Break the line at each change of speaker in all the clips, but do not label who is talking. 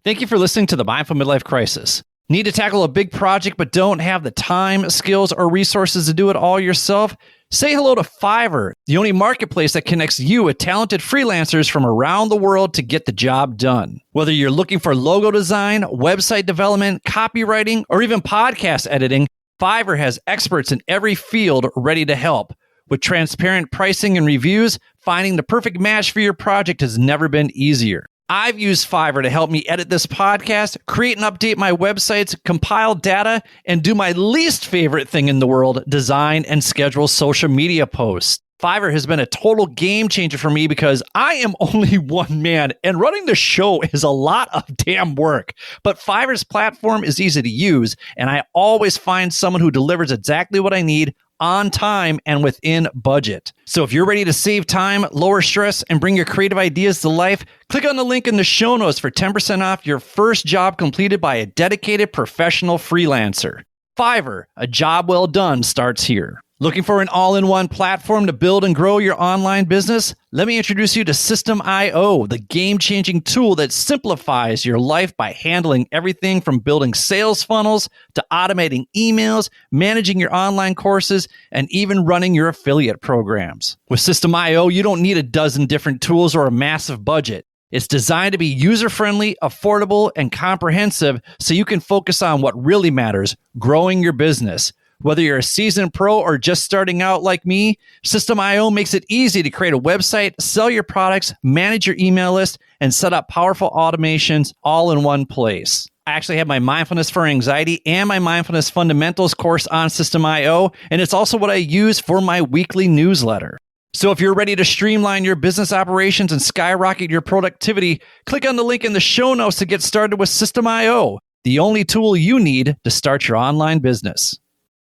Thank you for listening to the Mindful Midlife Crisis. Need to tackle a big project but don't have the time, skills, or resources to do it all yourself? Say hello to Fiverr, the only marketplace that connects you with talented freelancers from around the world to get the job done. Whether you're looking for logo design, website development, copywriting, or even podcast editing, Fiverr has experts in every field ready to help. With transparent pricing and reviews, finding the perfect match for your project has never been easier. I've used Fiverr to help me edit this podcast, create and update my websites, compile data, and do my least favorite thing in the world, design and schedule social media posts. Fiverr has been a total game changer for me because I am only one man and running the show is a lot of damn work. But Fiverr's platform is easy to use, and I always find someone who delivers exactly what I need on time and within budget. So if you're ready to save time, lower stress, and bring your creative ideas to life, click on the link in the show notes for 10% off your first job completed by a dedicated professional freelancer. Fiverr, a job well done starts here. Looking for an all-in-one platform to build and grow your online business? Let me introduce you to System.io, the game-changing tool that simplifies your life by handling everything from building sales funnels to automating emails, managing your online courses, and even running your affiliate programs. With System.io, you don't need a dozen different tools or a massive budget. It's designed to be user-friendly, affordable, and comprehensive so you can focus on what really matters, growing your business. Whether you're a seasoned pro or just starting out like me, System.io makes it easy to create a website, sell your products, manage your email list, and set up powerful automations all in one place. I actually have my Mindfulness for Anxiety and my Mindfulness Fundamentals course on System.io, and it's also what I use for my weekly newsletter. So if you're ready to streamline your business operations and skyrocket your productivity, click on the link in the show notes to get started with System.io, the only tool you need to start your online business.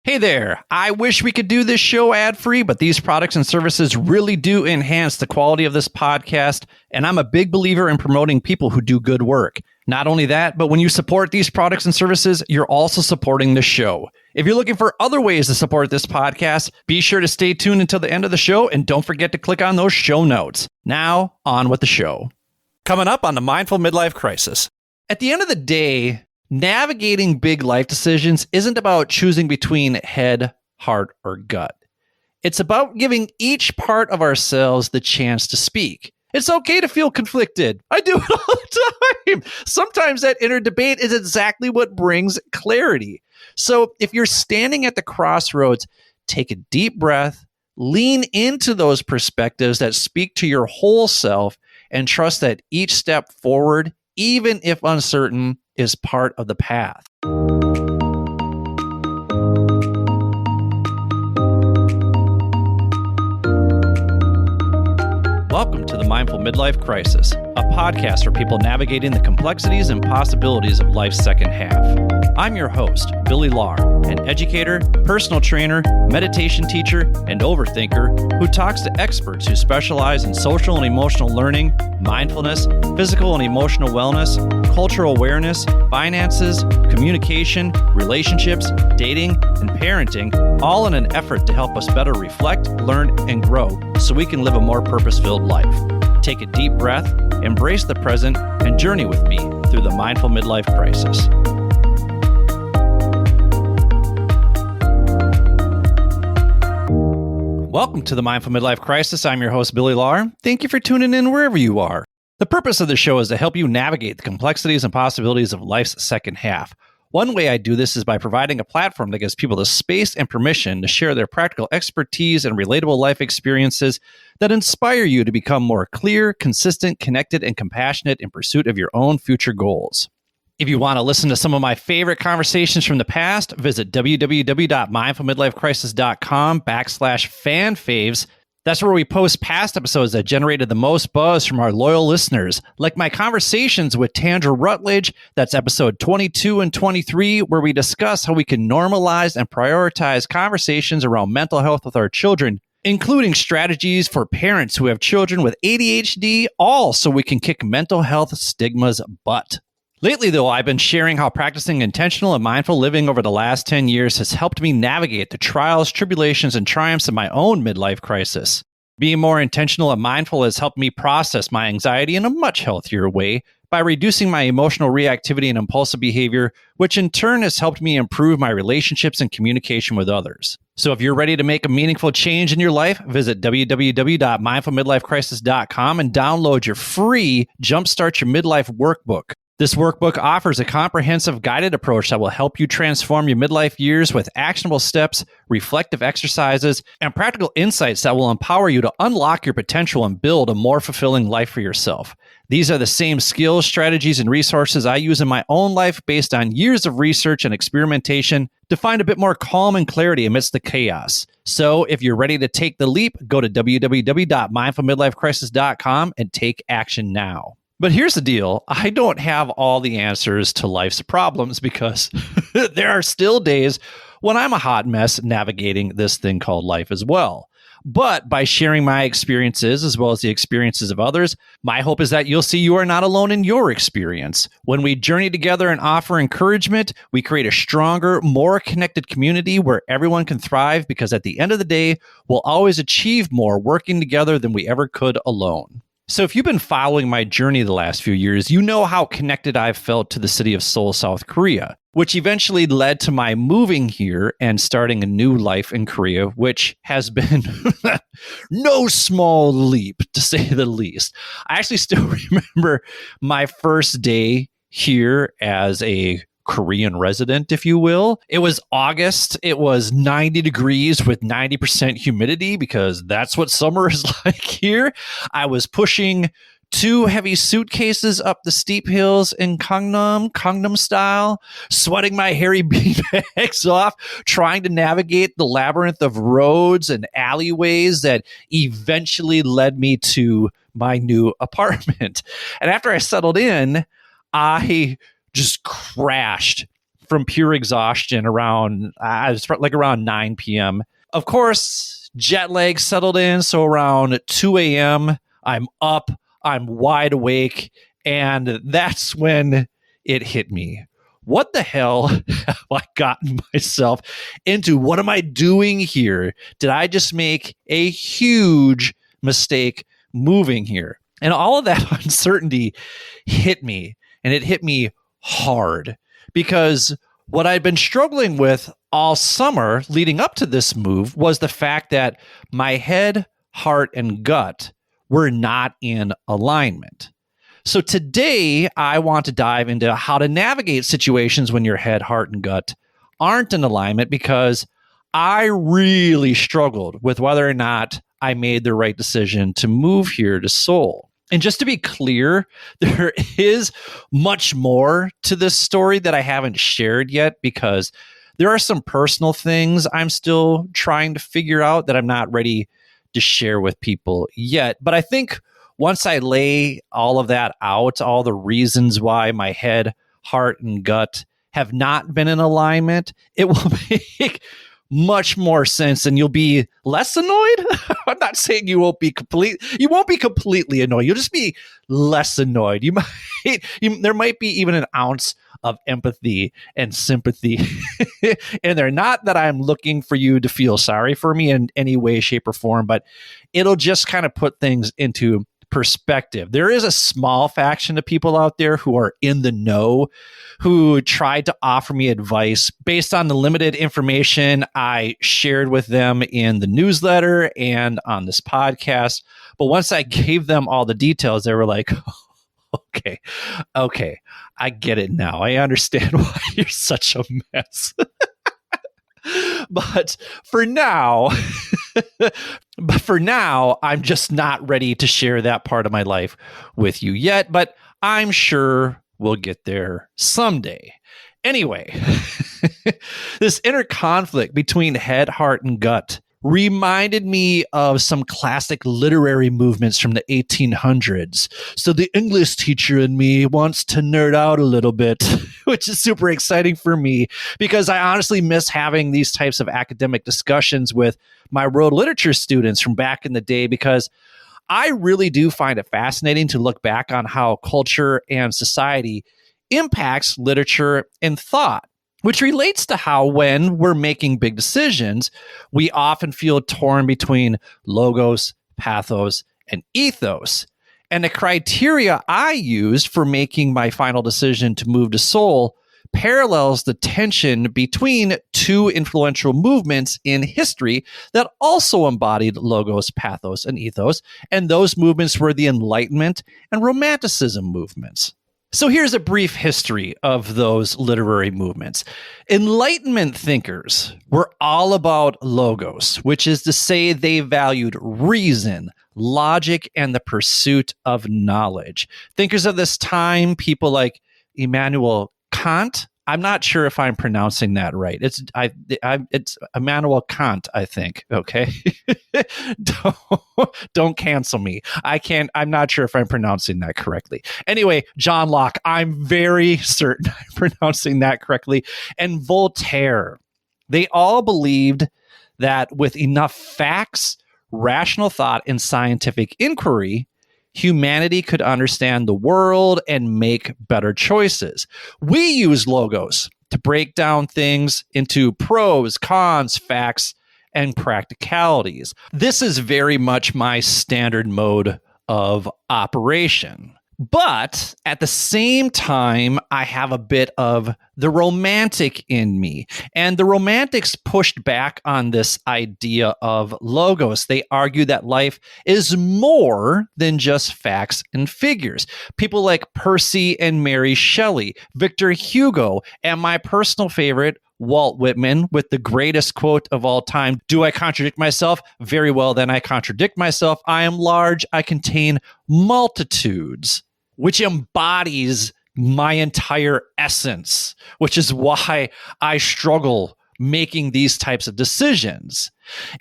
Hey there, I wish we could do this show ad-free, but these products and services really do enhance the quality of this podcast, and I'm a big believer in promoting people who do good work. Not only that, but when you support these products and services, you're also supporting the show. If you're looking for other ways to support this podcast, be sure to stay tuned until the end of the show, and don't forget to click on those show notes. Now, on with the show. Coming up on the Mindful Midlife Crisis. At the end of the day, navigating big life decisions isn't about choosing between head, heart, or gut. It's about giving each part of ourselves the chance to speak. It's okay to feel conflicted. I do it all the time. Sometimes that inner debate is exactly what brings clarity. So if you're standing at the crossroads, take a deep breath, lean into those perspectives that speak to your whole self, and trust that each step forward, even if uncertain, is part of the path. Welcome to the Mindful Midlife Crisis, a podcast for people navigating the complexities and possibilities of life's second half. I'm your host, Billy Lahr, an educator, personal trainer, meditation teacher, and overthinker who talks to experts who specialize in social and emotional learning, mindfulness, physical and emotional wellness, cultural awareness, finances, communication, relationships, dating, and parenting, all in an effort to help us better reflect, learn, and grow so we can live a more purpose-filled life. Take a deep breath, embrace the present, and journey with me through the Mindful Midlife Crisis. Welcome to the Mindful Midlife Crisis. I'm your host, Billy Lahr. Thank you for tuning in wherever you are. The purpose of the show is to help you navigate the complexities and possibilities of life's second half. One way I do this is by providing a platform that gives people the space and permission to share their practical expertise and relatable life experiences that inspire you to become more clear, consistent, connected, and compassionate in pursuit of your own future goals. If you want to listen to some of my favorite conversations from the past, visit www.mindfulmidlifecrisis.com/fanfaves. That's where we post past episodes that generated the most buzz from our loyal listeners, like my conversations with Tandra Rutledge. That's episode 22 and 23, where we discuss how we can normalize and prioritize conversations around mental health with our children, including strategies for parents who have children with ADHD, all so we can kick mental health stigma's butt. Lately, though, I've been sharing how practicing intentional and mindful living over the last 10 years has helped me navigate the trials, tribulations, and triumphs of my own midlife crisis. Being more intentional and mindful has helped me process my anxiety in a much healthier way, by reducing my emotional reactivity and impulsive behavior, which in turn has helped me improve my relationships and communication with others. So if you're ready to make a meaningful change in your life, visit www.mindfulmidlifecrisis.com and download your free Jumpstart Your Midlife Workbook. This workbook offers a comprehensive guided approach that will help you transform your midlife years with actionable steps, reflective exercises, and practical insights that will empower you to unlock your potential and build a more fulfilling life for yourself. These are the same skills, strategies, and resources I use in my own life based on years of research and experimentation to find a bit more calm and clarity amidst the chaos. So if you're ready to take the leap, go to www.mindfulmidlifecrisis.com and take action now. But here's the deal. I don't have all the answers to life's problems because there are still days when I'm a hot mess navigating this thing called life as well. But by sharing my experiences as well as the experiences of others, my hope is that you'll see you are not alone in your experience. When we journey together and offer encouragement, we create a stronger, more connected community where everyone can thrive because at the end of the day, we'll always achieve more working together than we ever could alone. So if you've been following my journey the last few years, you know how connected I've felt to the city of Seoul, South Korea, which eventually led to my moving here and starting a new life in Korea, which has been no small leap, to say the least. I actually still remember my first day here as a Korean resident, if you will. It was August. It was 90 degrees with 90% humidity because that's what summer is like here. I was pushing 2 heavy suitcases up the steep hills in Gangnam style, sweating my hairy beanbags off, trying to navigate the labyrinth of roads and alleyways that eventually led me to my new apartment. And after I settled in, I just crashed from pure exhaustion around 9 p.m. Of course, jet lag settled in, so around 2 a.m., I'm up, I'm wide awake, and that's when it hit me. What the hell have I gotten myself into? What am I doing here? Did I just make a huge mistake moving here? And all of that uncertainty hit me, and it hit me hard because what I'd been struggling with all summer leading up to this move was the fact that my head, heart, and gut were not in alignment. So today I want to dive into how to navigate situations when your head, heart, and gut aren't in alignment because I really struggled with whether or not I made the right decision to move here to Seoul. And just to be clear, there is much more to this story that I haven't shared yet because there are some personal things I'm still trying to figure out that I'm not ready to share with people yet. But I think once I lay all of that out, all the reasons why my head, heart, and gut have not been in alignment, it will make much more sense and you'll be less annoyed. I'm not saying you won't be completely annoyed. You'll just be less annoyed. There might be even an ounce of empathy and sympathy and they're not that I'm looking for you to feel sorry for me in any way, shape, or form, but it'll just kind of put things into perspective. There is a small faction of people out there who are in the know, who tried to offer me advice based on the limited information I shared with them in the newsletter and on this podcast. But once I gave them all the details, they were like, okay, I get it now. I understand why you're such a mess. But for now, I'm just not ready to share that part of my life with you yet, but I'm sure we'll get there someday. Anyway, this inner conflict between head, heart, and gut reminded me of some classic literary movements from the 1800s. So the English teacher in me wants to nerd out a little bit, which is super exciting for me because I honestly miss having these types of academic discussions with my world literature students from back in the day because I really do find it fascinating to look back on how culture and society impacts literature and thought, which relates to how when we're making big decisions, we often feel torn between logos, pathos, and ethos. And the criteria I used for making my final decision to move to Seoul parallels the tension between two influential movements in history that also embodied logos, pathos, and ethos. And those movements were the Enlightenment and Romanticism movements. So here's a brief history of those literary movements. Enlightenment thinkers were all about logos, which is to say they valued reason, logic, and the pursuit of knowledge. Thinkers of this time, people like Immanuel Kant. I'm not sure if I'm pronouncing that right. It's Immanuel Kant, I think. Okay, don't cancel me. I'm not sure if I'm pronouncing that correctly. Anyway, John Locke. I'm very certain I'm pronouncing that correctly. And Voltaire. They all believed that with enough facts, rational thought, and scientific inquiry, humanity could understand the world and make better choices. We use logos to break down things into pros, cons, facts, and practicalities. This is very much my standard mode of operation. But at the same time, I have a bit of the romantic in me. And the romantics pushed back on this idea of logos. They argue that life is more than just facts and figures. People like Percy and Mary Shelley, Victor Hugo, and my personal favorite, Walt Whitman, with the greatest quote of all time. Do I contradict myself? Very well, then I contradict myself. I am large. I contain multitudes, which embodies my entire essence, which is why I struggle making these types of decisions.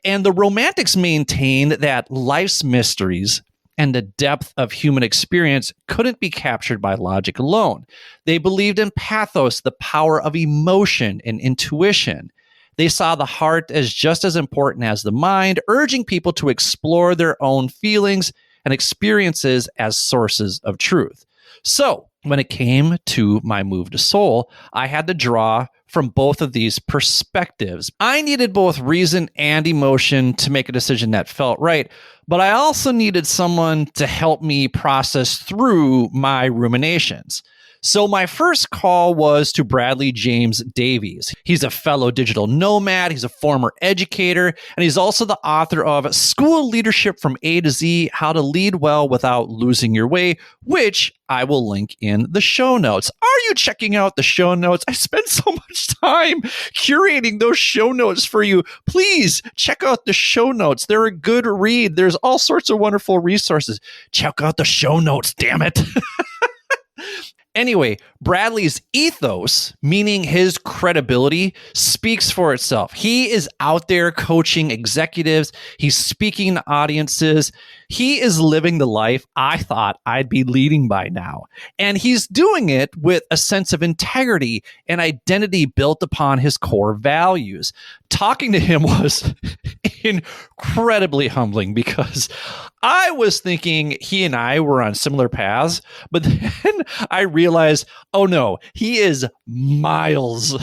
And the Romantics maintained that life's mysteries and the depth of human experience couldn't be captured by logic alone. They believed in pathos, the power of emotion and intuition. They saw the heart as just as important as the mind, urging people to explore their own feelings and experiences as sources of truth. So when it came to my move to Seoul, I had to draw from both of these perspectives. I needed both reason and emotion to make a decision that felt right, but I also needed someone to help me process through my ruminations. So my first call was to Bradley James Davies. He's a fellow digital nomad, he's a former educator, and he's also the author of School Leadership from A to Z, How to Lead Well Without Losing Your Way, which I will link in the show notes. Are you checking out the show notes? I spent so much time curating those show notes for you. Please check out the show notes. They're a good read. There's all sorts of wonderful resources. Check out the show notes, damn it. Anyway, Bradley's ethos, meaning his credibility, speaks for itself. He is out there coaching executives. He's speaking to audiences. He is living the life I thought I'd be leading by now. And he's doing it with a sense of integrity and identity built upon his core values. Talking to him was incredibly humbling because I was thinking he and I were on similar paths, but then I realized, oh no, he is miles,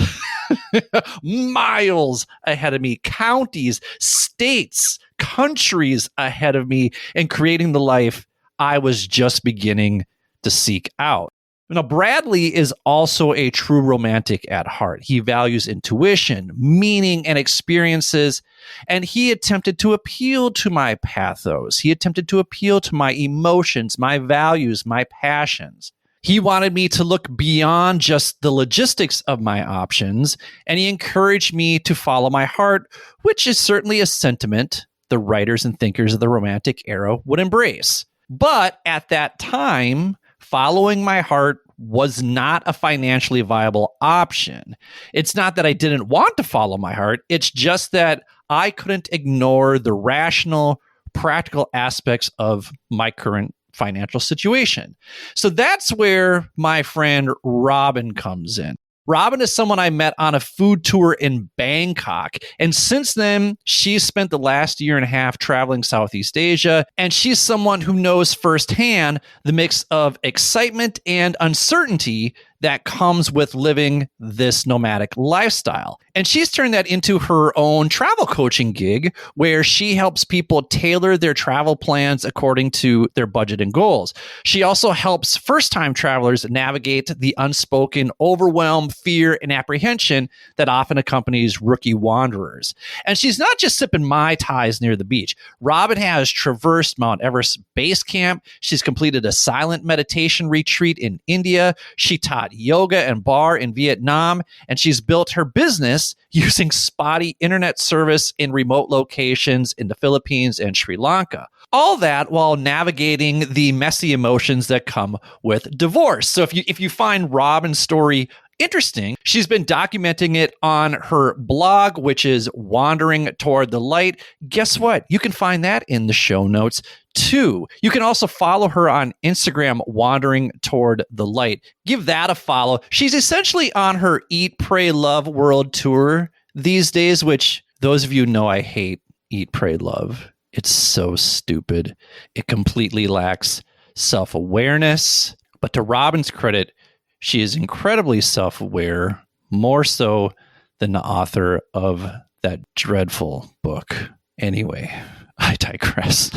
miles ahead of me, counties, states, countries ahead of me in creating the life I was just beginning to seek out. Now, Bradley is also a true romantic at heart. He values intuition, meaning, and experiences, and he attempted to appeal to my pathos. He attempted to appeal to my emotions, my values, my passions. He wanted me to look beyond just the logistics of my options, and he encouraged me to follow my heart, which is certainly a sentiment the writers and thinkers of the Romantic era would embrace. But at that time, following my heart was not a financially viable option. It's not that I didn't want to follow my heart. It's just that I couldn't ignore the rational, practical aspects of my current financial situation. So that's where my friend Robyn comes in. Robyn is someone I met on a food tour in Bangkok. And since then, she's spent the last year and a half traveling Southeast Asia. And she's someone who knows firsthand the mix of excitement and uncertainty that comes with living this nomadic lifestyle. And she's turned that into her own travel coaching gig where she helps people tailor their travel plans according to their budget and goals. She also helps first-time travelers navigate the unspoken overwhelm, fear, and apprehension that often accompanies rookie wanderers. And she's not just sipping Mai Tais near the beach. Robyn has traversed Mount Everest Base Camp. She's completed a silent meditation retreat in India. She taught yoga and bar in Vietnam, and she's built her business using spotty internet service in remote locations in the Philippines and Sri Lanka. All that while navigating the messy emotions that come with divorce. So if you find Robyn's story interesting, she's been documenting it on her blog, which is Wandering Toward the Light. Guess what? You can find that in the show notes too. You can also follow her on Instagram, Wandering Toward the Light. Give that a follow. She's essentially on her Eat, Pray, Love world tour these days, which those of you know I hate Eat, Pray, Love. It's so stupid. It completely lacks self-awareness. But to Robyn's credit, she is incredibly self-aware, more so than the author of that dreadful book. Anyway, I digress.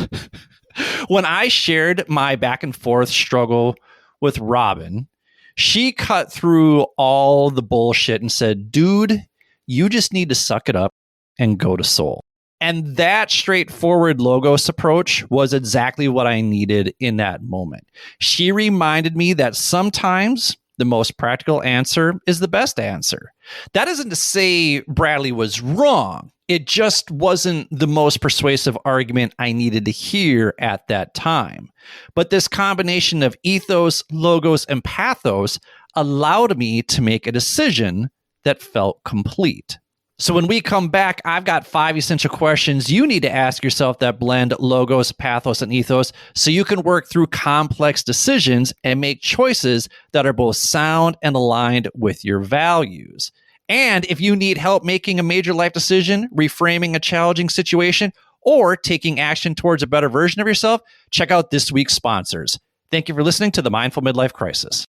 When I shared my back and forth struggle with Robyn, she cut through all the bullshit and said, dude, you just need to suck it up and go to Seoul. And that straightforward Logos approach was exactly what I needed in that moment. She reminded me that sometimes the most practical answer is the best answer. That isn't to say Bradley was wrong. It just wasn't the most persuasive argument I needed to hear at that time. But this combination of ethos, logos, and pathos allowed me to make a decision that felt complete. So when we come back, I've got 5 essential questions you need to ask yourself that blend logos, pathos, and ethos so you can work through complex decisions and make choices that are both sound and aligned with your values. And if you need help making a major life decision, reframing a challenging situation, or taking action towards a better version of yourself, check out this week's sponsors. Thank you for listening to the Mindful Midlife Crisis.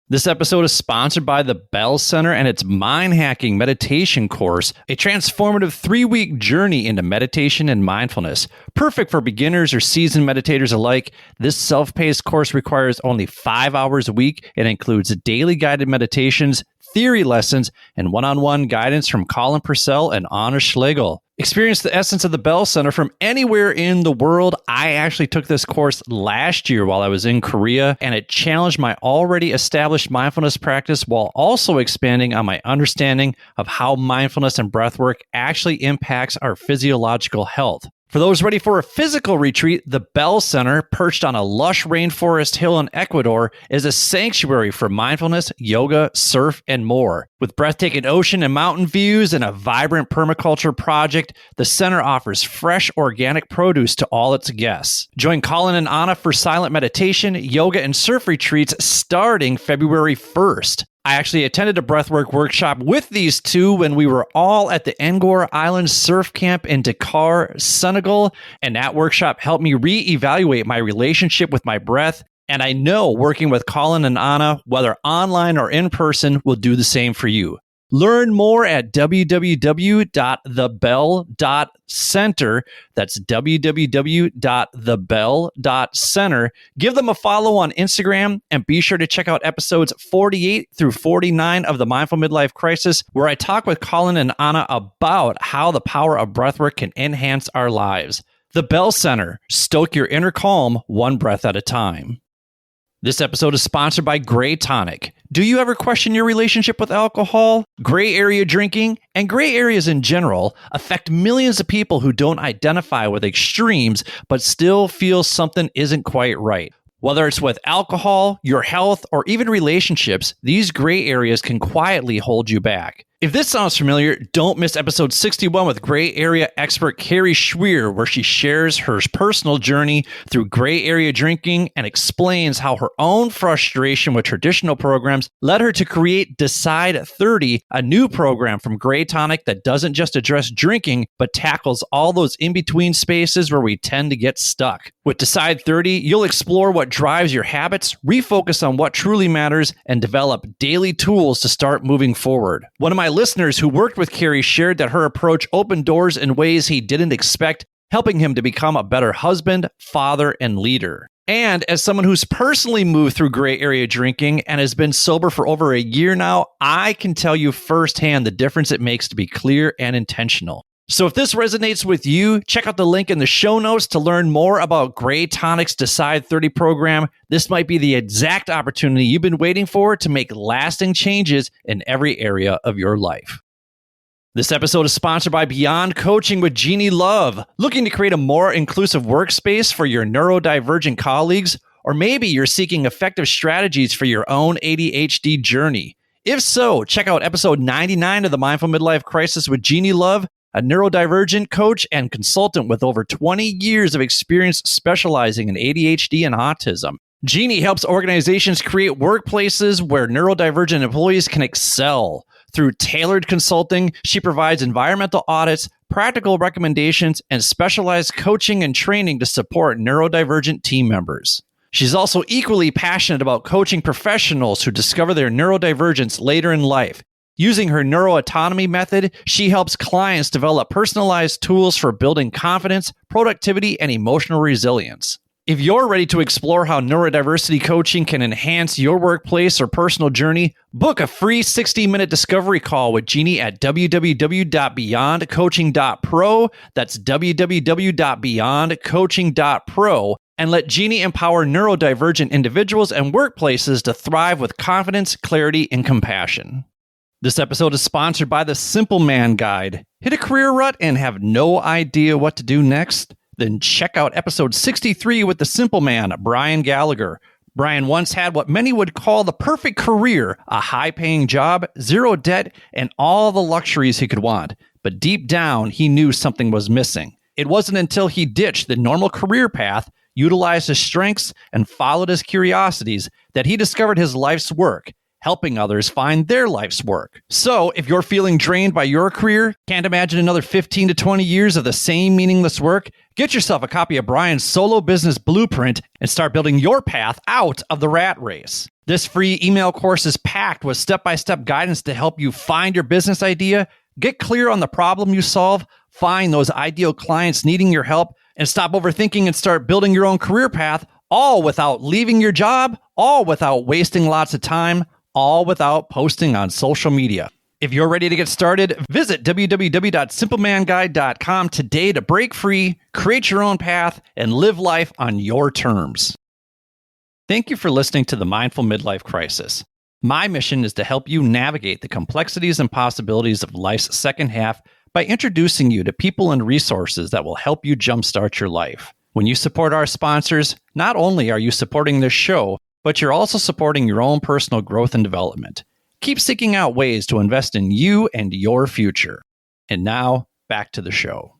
This episode is sponsored by the Bell Center and its Mind Hacking Meditation course, a transformative 3-week journey into meditation and mindfulness. Perfect for beginners or seasoned meditators alike, this self-paced course requires only 5 hours a week and includes daily guided meditations, theory lessons, and one-on-one guidance from Colin Purcell and Anna Schlegel. Experience the essence of the Bell Center from anywhere in the world. I actually took this course last year while I was in Korea, and it challenged my already established mindfulness practice while also expanding on my understanding of how mindfulness and breathwork actually impacts our physiological health. For those ready for a physical retreat, the Bell Center, perched on a lush rainforest hill in Ecuador, is a sanctuary for mindfulness, yoga, surf, and more. With breathtaking ocean and mountain views and a vibrant permaculture project, the center offers fresh, organic produce to all its guests. Join Colin and Anna for silent meditation, yoga, and surf retreats starting February 1st. I actually attended a breathwork workshop with these two when we were all at the Ngor Island Surf Camp in Dakar, Senegal, and that workshop helped me reevaluate my relationship with my breath. And I know working with Colin and Anna, whether online or in person, will do the same for you. Learn more at www.thebell.center. That's www.thebell.center. Give them a follow on Instagram and be sure to check out episodes 48 through 49 of the Mindful Midlife Crisis, where I talk with Colin and Anna about how the power of breathwork can enhance our lives. The Bell Center. Stoke your inner calm one breath at a time. This episode is sponsored by Gray Tonic. Do you ever question your relationship with alcohol? Gray area drinking and gray areas in general affect millions of people who don't identify with extremes but still feel something isn't quite right. Whether it's with alcohol, your health, or even relationships, these gray areas can quietly hold you back. If this sounds familiar, don't miss episode 61 with gray area expert Carrie Schweer, where she shares her personal journey through gray area drinking and explains how her own frustration with traditional programs led her to create Decide 30, a new program from Gray Tonic that doesn't just address drinking, but tackles all those in-between spaces where we tend to get stuck. With Decide 30, you'll explore what drives your habits, refocus on what truly matters, and develop daily tools to start moving forward. One of my listeners who worked with Carrie shared that her approach opened doors in ways he didn't expect, helping him to become a better husband, father, and leader. And as someone who's personally moved through gray area drinking and has been sober for over a year now, I can tell you firsthand the difference it makes to be clear and intentional. So if this resonates with you, check out the link in the show notes to learn more about Gray Tonic's Decide 30 program. This might be the exact opportunity you've been waiting for to make lasting changes in every area of your life. This episode is sponsored by Beyond Coaching with Jeannie Love. Looking to create a more inclusive workspace for your neurodivergent colleagues? Or maybe you're seeking effective strategies for your own ADHD journey. If so, check out episode 99 of the Mindful Midlife Crisis with Jeannie Love, a neurodivergent coach and consultant with over 20 years of experience specializing in ADHD and autism. Jeannie helps organizations create workplaces where neurodivergent employees can excel. Through tailored consulting, she provides environmental audits, practical recommendations, and specialized coaching and training to support neurodivergent team members. She's also equally passionate about coaching professionals who discover their neurodivergence later in life. Using her neuroautonomy method, she helps clients develop personalized tools for building confidence, productivity, and emotional resilience. If you're ready to explore how neurodiversity coaching can enhance your workplace or personal journey, book a free 60-minute discovery call with Jeannie at www.beyondcoaching.pro. That's www.beyondcoaching.pro. And let Jeannie empower neurodivergent individuals and workplaces to thrive with confidence, clarity, and compassion. This episode is sponsored by the Simple Man Guide. Hit a career rut and have no idea what to do next? Then check out episode 63 with the Simple Man, Brian Gallagher. Brian once had what many would call the perfect career, a high-paying job, zero debt, and all the luxuries he could want. But deep down, he knew something was missing. It wasn't until he ditched the normal career path, utilized his strengths, and followed his curiosities that he discovered his life's work, helping others find their life's work. So, if you're feeling drained by your career, can't imagine another 15 to 20 years of the same meaningless work, get yourself a copy of Brian's Solo Business Blueprint and start building your path out of the rat race. This free email course is packed with step-by-step guidance to help you find your business idea, get clear on the problem you solve, find those ideal clients needing your help, and stop overthinking and start building your own career path, all without leaving your job, all without wasting lots of time, all without posting on social media. If you're ready to get started, visit www.simplemanguide.com today to break free, create your own path, and live life on your terms. Thank you for listening to the Mindful Midlife Crisis. My mission is to help you navigate the complexities and possibilities of life's second half by introducing you to people and resources that will help you jumpstart your life. When you support our sponsors, not only are you supporting this show, but you're also supporting your own personal growth and development. Keep seeking out ways to invest in you and your future. And now, back to the show.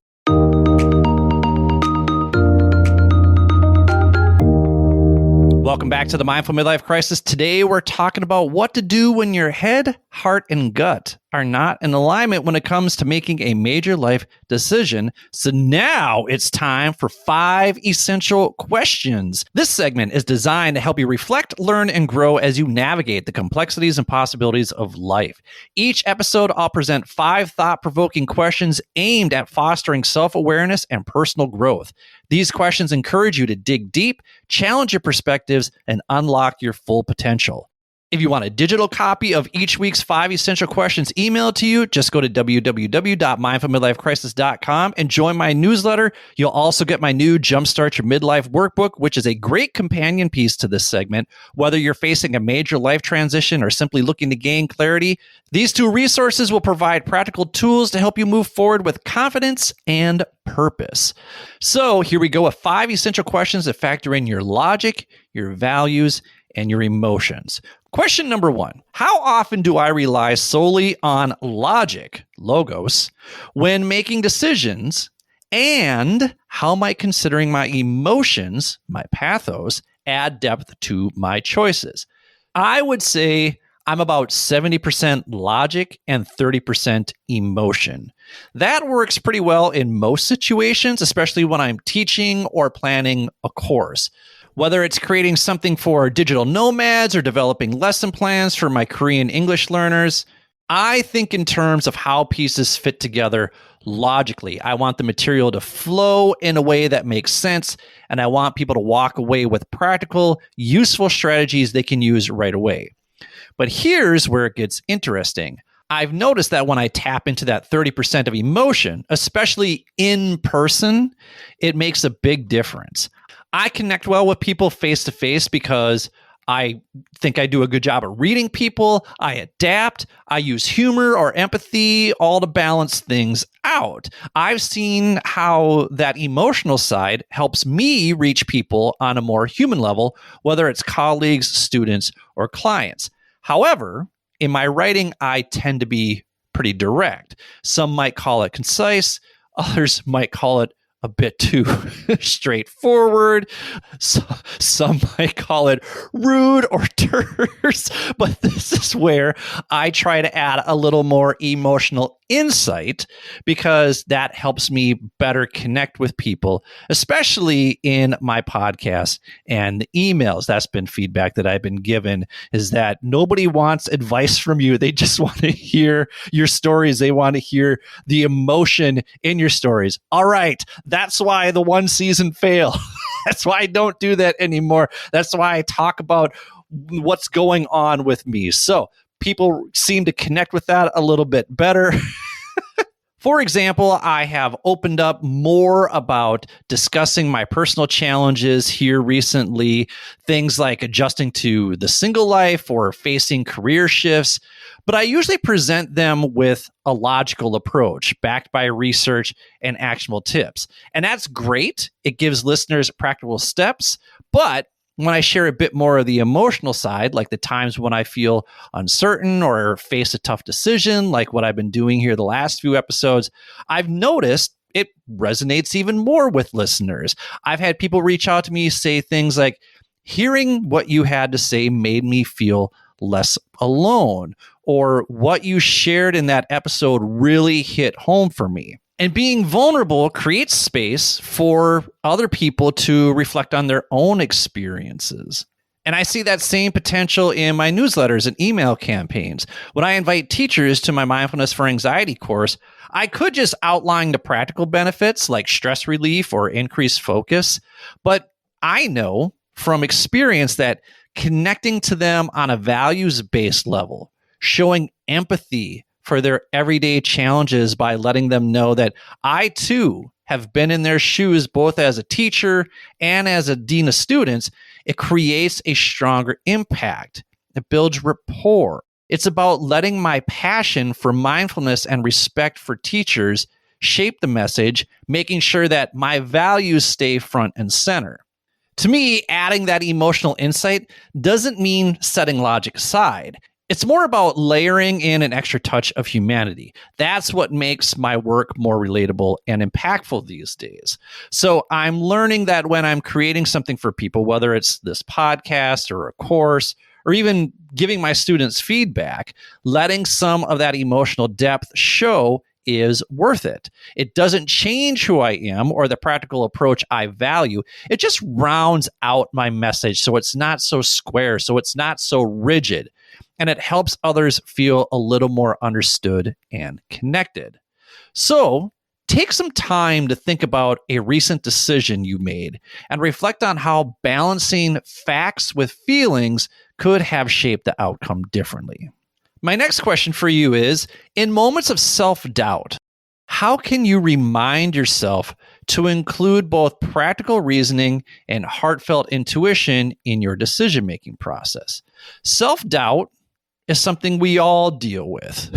Welcome back to the Mindful Midlife Crisis. Today, we're talking about what to do when your head, heart, and gut are not in alignment when it comes to making a major life decision. So now it's time for 5 essential questions. This segment is designed to help you reflect, learn, and grow as you navigate the complexities and possibilities of life. Each episode, I'll present 5 thought-provoking questions aimed at fostering self-awareness and personal growth. These questions encourage you to dig deep, challenge your perspectives, and unlock your full potential. If you want a digital copy of each week's 5 essential questions emailed to you, just go to www.mindfulmidlifecrisis.com and join my newsletter. You'll also get my new Jumpstart Your Midlife workbook, which is a great companion piece to this segment. Whether you're facing a major life transition or simply looking to gain clarity, these 2 resources will provide practical tools to help you move forward with confidence and purpose. So here we go with 5 essential questions that factor in your logic, your values, and your emotions. Question number 1. How often do I rely solely on logic, logos, when making decisions? And how might considering my emotions, my pathos, add depth to my choices? I would say I'm about 70% logic and 30% emotion. That works pretty well in most situations, especially when I'm teaching or planning a course. Whether it's creating something for digital nomads or developing lesson plans for my Korean English learners, I think in terms of how pieces fit together logically. I want the material to flow in a way that makes sense, and I want people to walk away with practical, useful strategies they can use right away. But here's where it gets interesting. I've noticed that when I tap into that 30% of emotion, especially in person, it makes a big difference. I connect well with people face to face because I think I do a good job at reading people. I adapt. I use humor or empathy, all to balance things out. I've seen how that emotional side helps me reach people on a more human level, whether it's colleagues, students, or clients. However, in my writing, I tend to be pretty direct. Some might call it concise. Others might call it a bit too straightforward. Some might call it rude or terse, but this is where I try to add a little more emotional insight because that helps me better connect with people, especially in my podcast and the emails. That's been feedback that I've been given, is that nobody wants advice from you. They just want to hear your stories. They want to hear the emotion in your stories. All right. That's why the one season failed. That's why I don't do that anymore. That's why I talk about what's going on with me. So people seem to connect with that a little bit better. For example, I have opened up more about discussing my personal challenges here recently, things like adjusting to the single life or facing career shifts, but I usually present them with a logical approach backed by research and actionable tips. And that's great. It gives listeners practical steps, but when I share a bit more of the emotional side, like the times when I feel uncertain or face a tough decision, like what I've been doing here the last few episodes, I've noticed it resonates even more with listeners. I've had people reach out to me, say things like, hearing what you had to say made me feel less alone, or what you shared in that episode really hit home for me. And being vulnerable creates space for other people to reflect on their own experiences. And I see that same potential in my newsletters and email campaigns. When I invite teachers to my Mindfulness for Anxiety course, I could just outline the practical benefits like stress relief or increased focus. But I know from experience that connecting to them on a values-based level, showing empathy for their everyday challenges by letting them know that I too have been in their shoes, both as a teacher and as a dean of students, it creates a stronger impact. It builds rapport. It's about letting my passion for mindfulness and respect for teachers shape the message, making sure that my values stay front and center. To me, adding that emotional insight doesn't mean setting logic aside. It's more about layering in an extra touch of humanity. That's what makes my work more relatable and impactful these days. So I'm learning that when I'm creating something for people, whether it's this podcast or a course, or even giving my students feedback, letting some of that emotional depth show is worth it. It doesn't change who I am or the practical approach I value. It just rounds out my message so it's not so square, so it's not so rigid. And it helps others feel a little more understood and connected. So take some time to think about a recent decision you made and reflect on how balancing facts with feelings could have shaped the outcome differently. My next question for you is, in moments of self-doubt, how can you remind yourself to include both practical reasoning and heartfelt intuition in your decision-making process? Self-doubt is something we all deal with.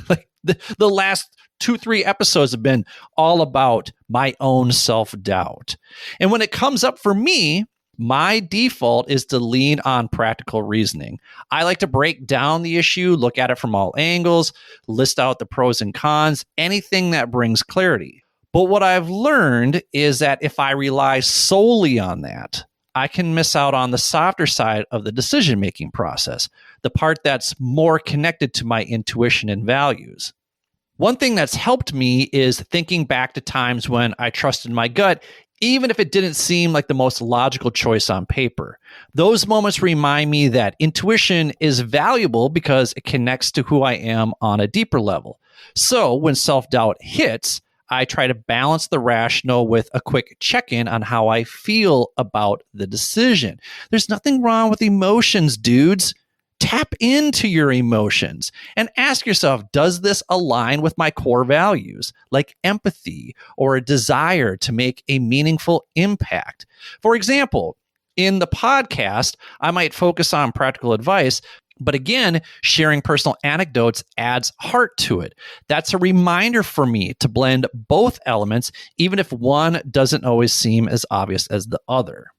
Like the last 2-3 episodes have been all about my own self-doubt. And when it comes up for me, My default is to lean on practical reasoning. I like to break down the issue, look at it from all angles, list out the pros and cons, anything that brings clarity. But what I've learned is that if I rely solely on that, I can miss out on the softer side of the decision-making process, the part that's more connected to my intuition and values. One thing that's helped me is thinking back to times when I trusted my gut, even if it didn't seem like the most logical choice on paper. Those moments remind me that intuition is valuable because it connects to who I am on a deeper level. So when self-doubt hits, I try to balance the rational with a quick check-in on how I feel about the decision. There's nothing wrong with emotions, dudes. Tap into your emotions and ask yourself, does this align with my core values, like empathy or a desire to make a meaningful impact? For example, in the podcast, I might focus on practical advice, but again, sharing personal anecdotes adds heart to it. That's a reminder for me to blend both elements, even if one doesn't always seem as obvious as the other.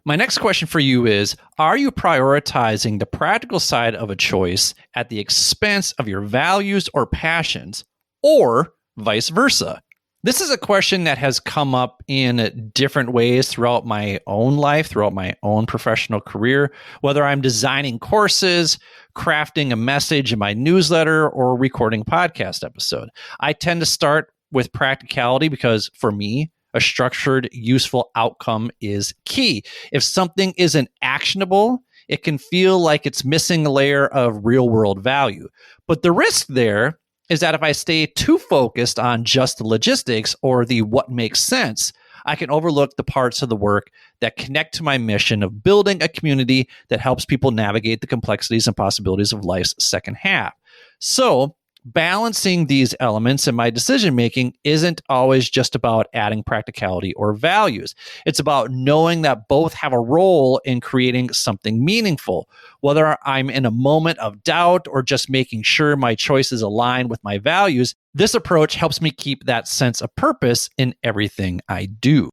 My next question for you is, are you prioritizing the practical side of a choice at the expense of your values or passions, or vice versa? This is a question that has come up in different ways throughout my own life, throughout my own professional career, whether I'm designing courses, crafting a message in my newsletter, or recording a podcast episode. I tend to start with practicality because, for me, a structured, useful outcome is key. If something isn't actionable, it can feel like it's missing a layer of real-world value. But the risk there is that if I stay too focused on just the logistics or the what makes sense, I can overlook the parts of the work that connect to my mission of building a community that helps people navigate the complexities and possibilities of life's second half. So, balancing these elements in my decision-making isn't always just about adding practicality or values. It's about knowing that both have a role in creating something meaningful. Whether I'm in a moment of doubt or just making sure my choices align with my values, this approach helps me keep that sense of purpose in everything I do.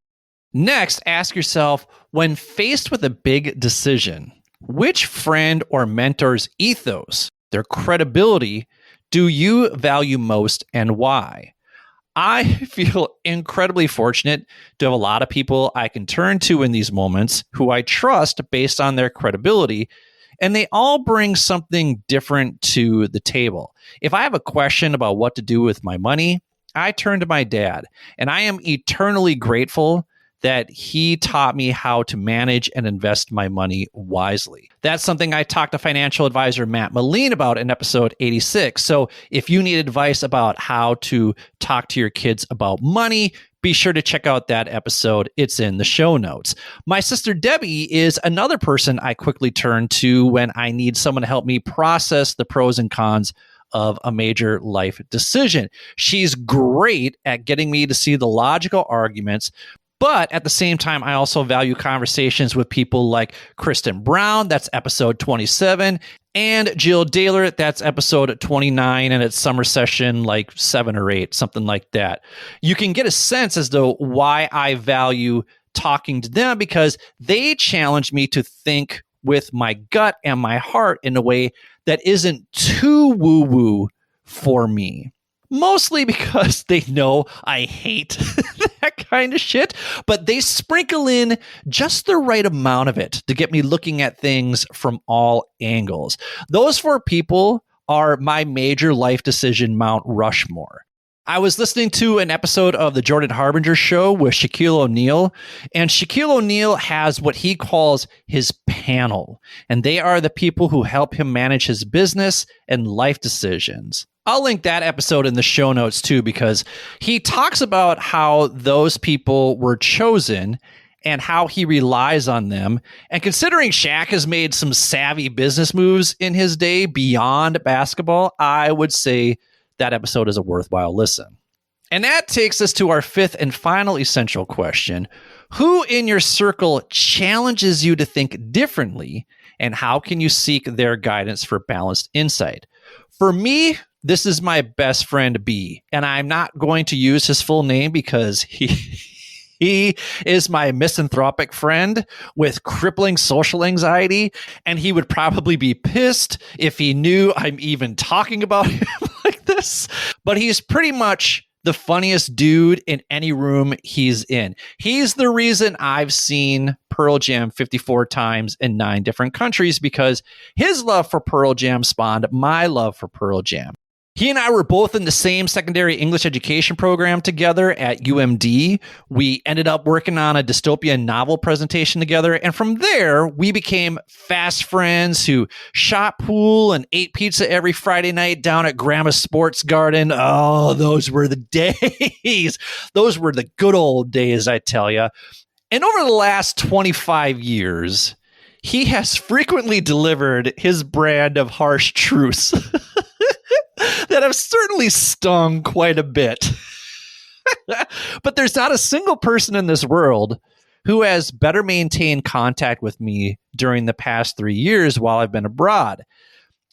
Next, ask yourself, when faced with a big decision, which friend or mentor's ethos, their credibility, do you value most and why? I feel incredibly fortunate to have a lot of people I can turn to in these moments who I trust based on their credibility, and they all bring something different to the table. If I have a question about what to do with my money, I turn to my dad, and I am eternally grateful that he taught me how to manage and invest my money wisely. That's something I talked to financial advisor Matt Moline about in episode 86. So if you need advice about how to talk to your kids about money, be sure to check out that episode. It's in the show notes. My sister Debbie is another person I quickly turn to when I need someone to help me process the pros and cons of a major life decision. She's great at getting me to see the logical arguments, but at the same time, I also value conversations with people like Kristen Brown, that's episode 27, and Jill Daylor, that's episode 29, and it's summer session like 7 or 8, something like that. You can get a sense as to why I value talking to them, because they challenge me to think with my gut and my heart in a way that isn't too woo-woo for me. Mostly because they know I hate that kind of shit, but they sprinkle in just the right amount of it to get me looking at things from all angles. Those 4 people are my major life decision Mount Rushmore. I was listening to an episode of the Jordan Harbinger Show with Shaquille O'Neal, and Shaquille O'Neal has what he calls his panel, and they are the people who help him manage his business and life decisions. I'll link that episode in the show notes too, because he talks about how those people were chosen and how he relies on them. And considering Shaq has made some savvy business moves in his day beyond basketball, I would say that episode is a worthwhile listen. And that takes us to our 5th and final essential question. Who in your circle challenges you to think differently, and how can you seek their guidance for balanced insight? For me, this is my best friend B, and I'm not going to use his full name because he He is my misanthropic friend with crippling social anxiety, and he would probably be pissed if he knew I'm even talking about him like this. But he's pretty much the funniest dude in any room he's in. He's the reason I've seen Pearl Jam 54 times in 9 different countries, because his love for Pearl Jam spawned my love for Pearl Jam. He and I were both in the same secondary English education program together at UMD. We ended up working on a dystopian novel presentation together. And from there, we became fast friends who shot pool and ate pizza every Friday night down at Grandma's Sports Garden. Oh, those were the days. Those were the good old days, I tell you. And over the last 25 years, he has frequently delivered his brand of harsh truths that have certainly stung quite a bit. But there's not a single person in this world who has better maintained contact with me during the past 3 years while I've been abroad.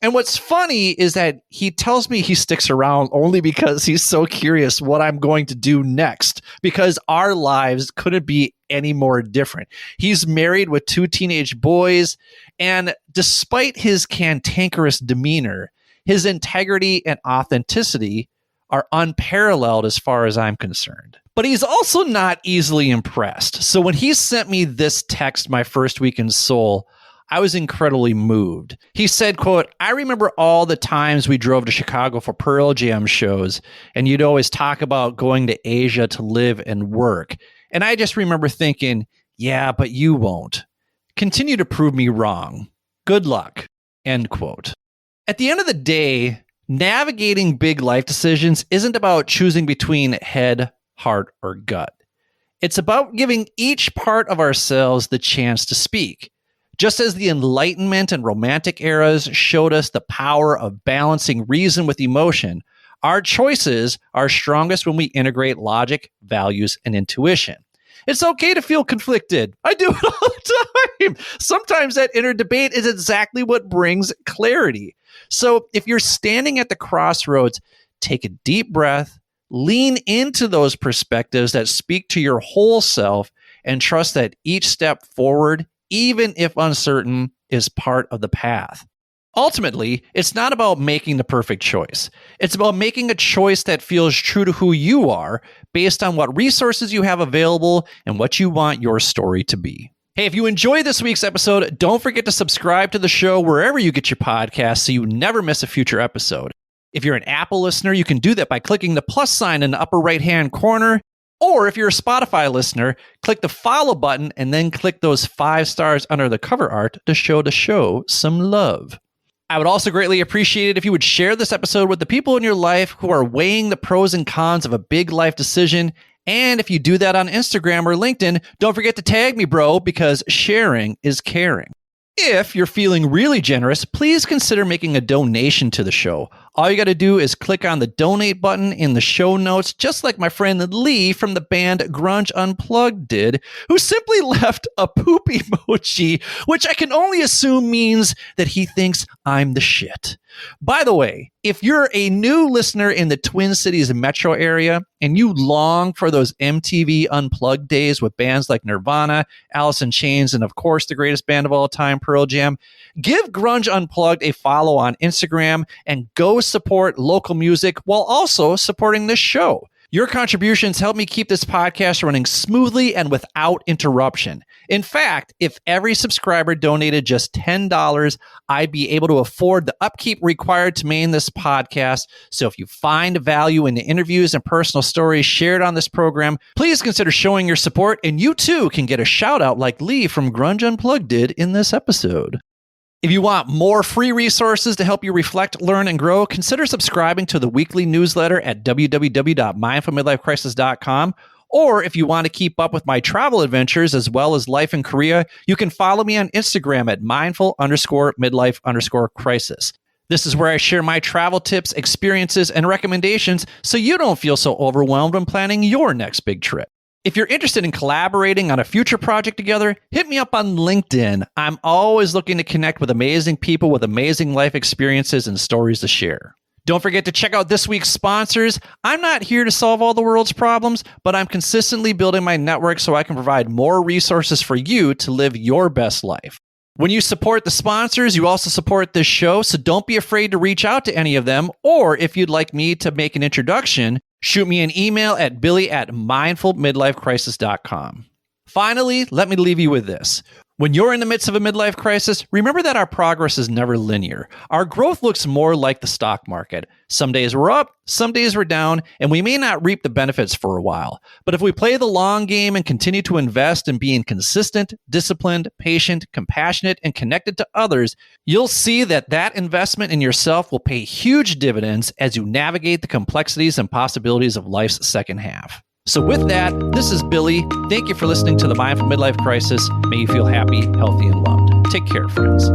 And what's funny is that he tells me he sticks around only because he's so curious what I'm going to do next, because our lives couldn't be any more different. He's married with 2 teenage boys, and despite his cantankerous demeanor, his integrity and authenticity are unparalleled as far as I'm concerned. But he's also not easily impressed. So when he sent me this text my first week in Seoul, I was incredibly moved. He said, quote, "I remember all the times we drove to Chicago for Pearl Jam shows, and you'd always talk about going to Asia to live and work. And I just remember thinking, yeah, but you won't. Continue to prove me wrong. Good luck." End quote. At the end of the day, navigating big life decisions isn't about choosing between head, heart, or gut. It's about giving each part of ourselves the chance to speak. Just as the Enlightenment and Romantic eras showed us the power of balancing reason with emotion, our choices are strongest when we integrate logic, values, and intuition. It's okay to feel conflicted. I do it all the time. Sometimes that inner debate is exactly what brings clarity. So if you're standing at the crossroads, take a deep breath, lean into those perspectives that speak to your whole self, and trust that each step forward, even if uncertain, is part of the path. Ultimately, it's not about making the perfect choice. It's about making a choice that feels true to who you are, based on what resources you have available and what you want your story to be. Hey, if you enjoyed this week's episode, don't forget to subscribe to the show wherever you get your podcasts so you never miss a future episode. If you're an Apple listener, you can do that by clicking the plus sign in the upper right-hand corner. Or if you're a Spotify listener, click the follow button and then click those 5 stars under the cover art to show the show some love. I would also greatly appreciate it if you would share this episode with the people in your life who are weighing the pros and cons of a big life decision. And if you do that on Instagram or LinkedIn, don't forget to tag me, bro, because sharing is caring. If you're feeling really generous, please consider making a donation to the show. All you got to do is click on the donate button in the show notes, just like my friend Lee from the band Grunge Unplugged did, who simply left a poop emoji, which I can only assume means that he thinks I'm the shit. By the way, if you're a new listener in the Twin Cities metro area and you long for those MTV Unplugged days with bands like Nirvana, Alice in Chains, and of course the greatest band of all time, Pearl Jam, give Grunge Unplugged a follow on Instagram and go support local music while also supporting this show. Your contributions help me keep this podcast running smoothly and without interruption. In fact, if every subscriber donated just $10, I'd be able to afford the upkeep required to maintain this podcast. So if you find value in the interviews and personal stories shared on this program, please consider showing your support, and you too can get a shout out like Lee from Grunge Unplugged did in this episode. If you want more free resources to help you reflect, learn, and grow, consider subscribing to the weekly newsletter at www.mindfulmidlifecrisis.com. Or if you want to keep up with my travel adventures as well as life in Korea, you can follow me on Instagram at mindful_midlife_crisis. This is where I share my travel tips, experiences, and recommendations so you don't feel so overwhelmed when planning your next big trip. If you're interested in collaborating on a future project together, hit me up on LinkedIn. I'm always looking to connect with amazing people with amazing life experiences and stories to share. Don't forget to check out this week's sponsors. I'm not here to solve all the world's problems, but I'm consistently building my network so I can provide more resources for you to live your best life. When you support the sponsors, you also support this show, so don't be afraid to reach out to any of them, or if you'd like me to make an introduction, shoot me an email at billy@mindfulmidlifecrisis.com. Finally, let me leave you with this. When you're in the midst of a midlife crisis, remember that our progress is never linear. Our growth looks more like the stock market. Some days we're up, some days we're down, and we may not reap the benefits for a while. But if we play the long game and continue to invest in being consistent, disciplined, patient, compassionate, and connected to others, you'll see that investment in yourself will pay huge dividends as you navigate the complexities and possibilities of life's second half. So with that, this is Billy. Thank you for listening to the Mindful Midlife Crisis. May you feel happy, healthy, and loved. Take care, friends.